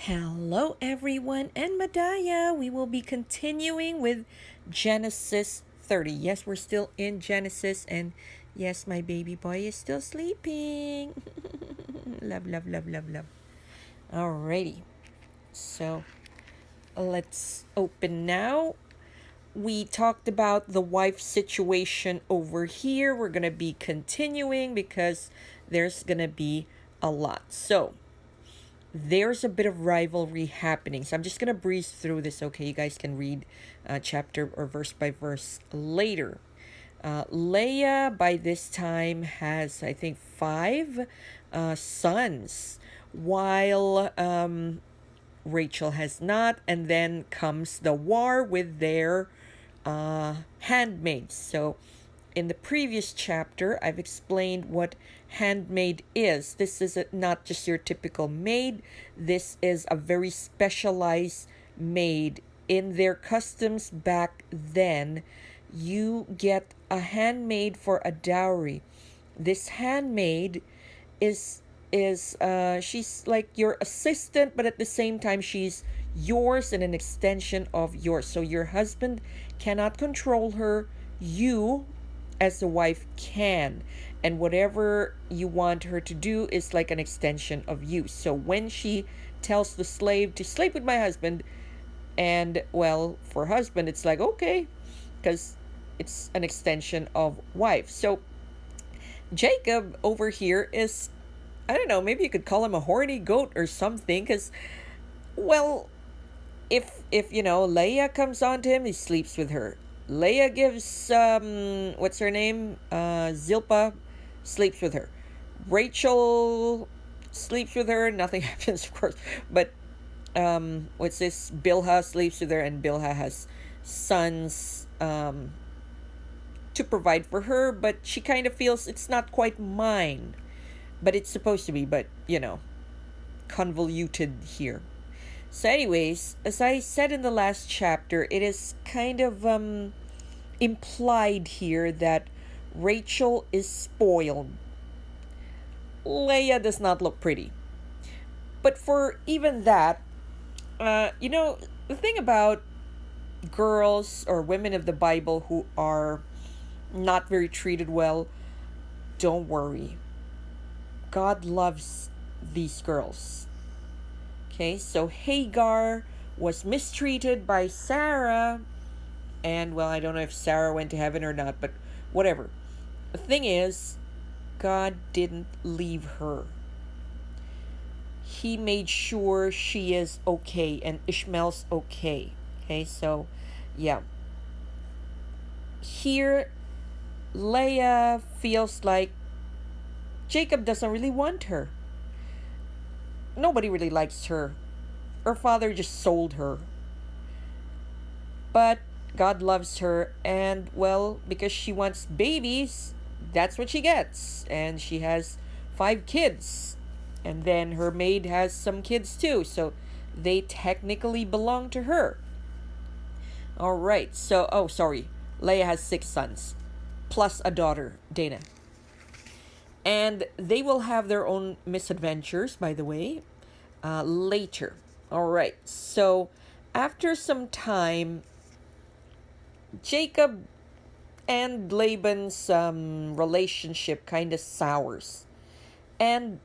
Hello, everyone, and Madaya. We will be continuing with Genesis 30. Yes, we're still in Genesis, and yes, my baby boy is still sleeping. Love, love, love, love, love. Alrighty, so let's open now. We talked about the wife situation over here. We're gonna be continuing because there's gonna be a lot. So, there's a bit of rivalry happening. So I'm just going to breeze through this, okay? You guys can read chapter or verse by verse later. Leah, by this time, has, I think, five sons, while Rachel has not. And then comes the war with their handmaids. So in the previous chapter, I've explained what handmaid is. This is not just your typical maid, this is a very specialized maid. In their customs back then, you get a handmaid for a dowry. This handmaid is she's like your assistant, but at the same time she's yours and an extension of yours. So your husband cannot control her. You as the wife can, and whatever you want her to do is like an extension of you. So when she tells the slave to sleep with my husband, and well, for husband it's like okay, because it's an extension of wife. So Jacob over here is, I don't know, maybe you could call him a horny goat or something, because well, if you know, Leah comes on to him, he sleeps with her. Leah gives what's her name? Zilpah sleeps with her. Rachel sleeps with her, nothing happens of course. But what's this? Bilhah sleeps with her, and Bilhah has sons to provide for her, but she kind of feels it's not quite mine. But it's supposed to be, but you know, convoluted here. So, anyways, as I said in the last chapter, it is kind of implied here that Rachel is spoiled. Leah does not look pretty. But for even that, you know, the thing about girls or women of the Bible who are not very treated well, don't worry. God loves these girls. Okay, so Hagar was mistreated by Sarah, and well, I don't know if Sarah went to heaven or not, but whatever. The thing is, God didn't leave her. He made sure she is okay and Ishmael's okay. Okay, so yeah. Here, Leah feels like Jacob doesn't really want her. Nobody really likes her. Her father just sold her. But God loves her, and well, because she wants babies, that's what she gets. And she has five kids. And then her maid has some kids too, so they technically belong to her. Alright, so, oh, sorry. Leah has six sons, plus a daughter, Dana. And they will have their own misadventures, by the way, later. Alright, so after some time, Jacob and Laban's relationship kind of sours, and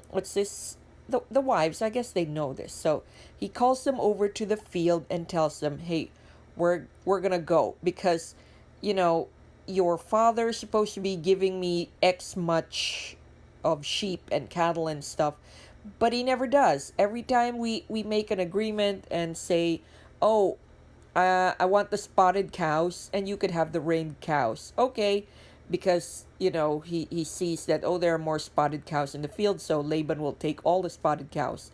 what's this? The wives, I guess they know this. So he calls them over to the field and tells them, "Hey, we're gonna go because, you know, your father's supposed to be giving me X much of sheep and cattle and stuff, but he never does. Every time we make an agreement and say, oh, I want the spotted cows and you could have the reined cows. Okay, because, you know, he sees that, oh, there are more spotted cows in the field, so Laban will take all the spotted cows.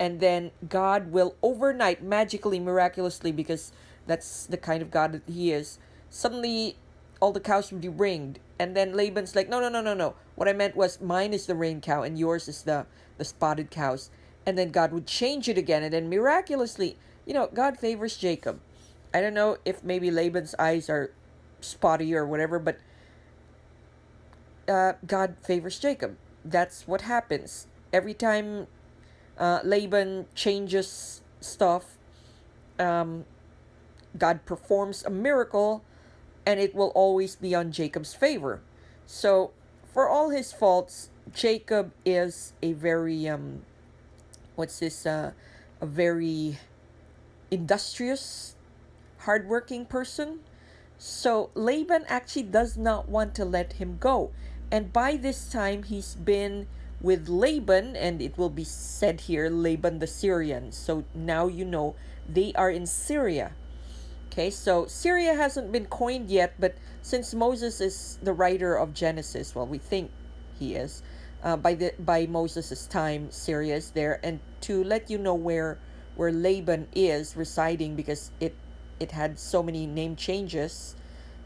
And then God will overnight, magically, miraculously, because that's the kind of God that he is, suddenly all the cows will be ringed. And then Laban's like, no, no, no, no, no. What I meant was mine is the reined cow and yours is the spotted cows. And then God would change it again. And then miraculously, you know, God favors Jacob. I don't know if maybe Laban's eyes are spotty or whatever, but God favors Jacob. That's what happens. Every time Laban changes stuff. Um, God performs a miracle, and it will always be on Jacob's favor. So, for all his faults, Jacob is a very what's this? A very industrious, hardworking person. So Laban actually does not want to let him go. And by this time, he's been with Laban, and it will be said here, Laban the Syrian. So now you know they are in Syria. Okay, so Syria hasn't been coined yet, but since Moses is the writer of Genesis, well, we think he is. By Moses' time, Syria is there, and to let you know where Laban is residing, because it had so many name changes,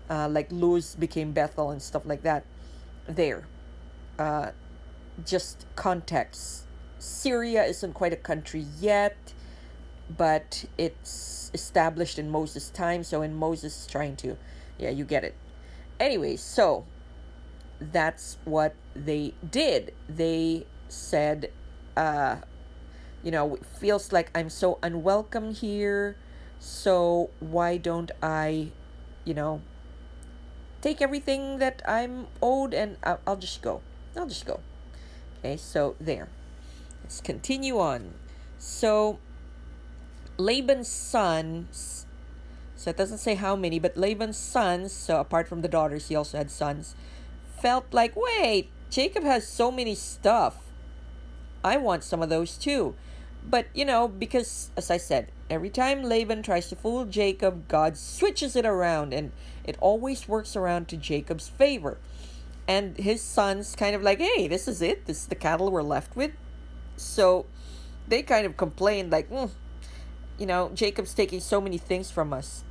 like Luz became Bethel and stuff like that. There, uh, just context. Syria isn't quite a country yet, but it's established in Moses' time. So in Moses trying to, yeah, you get it. Anyway, so that's what they did. They said, uh, it feels like I'm so unwelcome here. So why don't I, you know, take everything that I'm owed, and I'll just go. I'll just go. Okay, so there. Let's continue on. So Laban's sons, so it doesn't say how many, but Laban's sons, so apart from the daughters, he also had sons, felt like, wait, Jacob has so many stuff. I want some of those too. But, because, as I said, every time Laban tries to fool Jacob, God switches it around, and it always works around to Jacob's favor. And his sons kind of like, hey, this is it. This is the cattle we're left with. So they kind of complained, like, Jacob's taking so many things from us.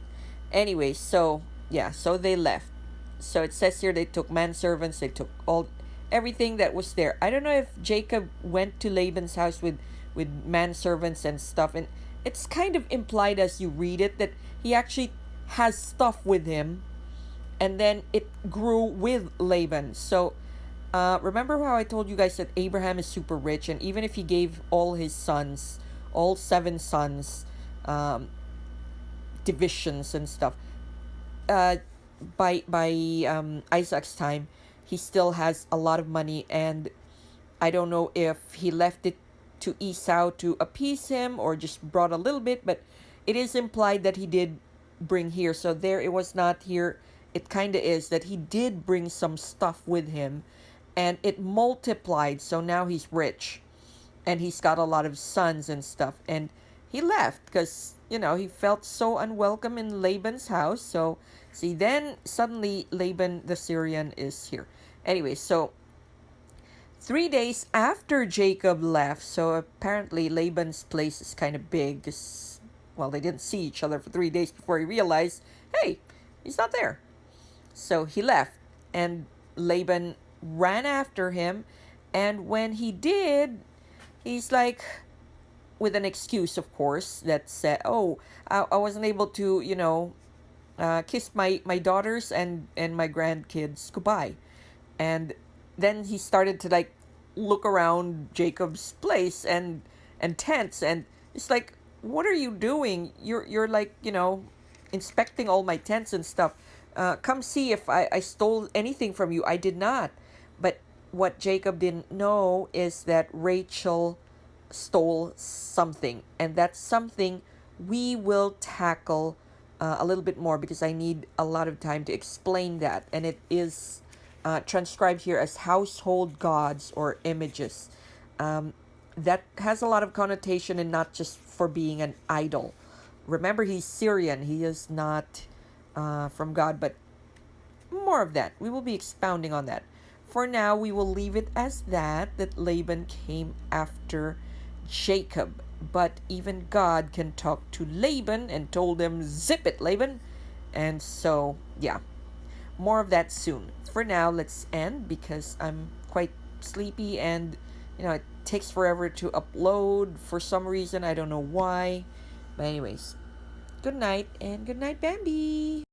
Anyway, so, yeah, so they left. So it says here they took manservants, they took everything that was there. I don't know if Jacob went to Laban's house with manservants and stuff, and it's kind of implied as you read it that he actually has stuff with him, and then it grew with Laban. So remember how I told you guys that Abraham is super rich, and even if he gave all his sons, all 7 sons, divisions and stuff, by Isaac's time, he still has a lot of money, and I don't know if he left it to Esau to appease him or just brought a little bit, but it is implied that he did bring here. So there, it was not here. It kind of is that he did bring some stuff with him, and it multiplied. So now he's rich, and he's got a lot of sons and stuff, and he left because he felt so unwelcome in Laban's house. So see, then suddenly Laban the Syrian is here. Anyway, so 3 days after Jacob left, so apparently Laban's place is kind of big, because, well, they didn't see each other for 3 days before he realized, hey, he's not there. So he left, and Laban ran after him, and when he did, he's like, with an excuse, of course, that said, oh, I wasn't able to, kiss my daughters and my grandkids goodbye. And then he started to like look around Jacob's place and tents, and it's like, what are you doing? You're like, inspecting all my tents and stuff. Come see if I stole anything from you. I did not. But what Jacob didn't know is that Rachel stole something, and that's something we will tackle a little bit more, because I need a lot of time to explain that, and it is transcribed here as household gods or images. That has a lot of connotation, and not just for being an idol. Remember, he's Syrian. He is not from God, but more of that. We will be expounding on that. For now, we will leave it as that Laban came after Jacob. But even God can talk to Laban and told him, zip it, Laban. And so, yeah, more of that soon. For now, let's end, because I'm quite sleepy, and it takes forever to upload for some reason. I don't know why. But anyways, good night, and good night, Bambi.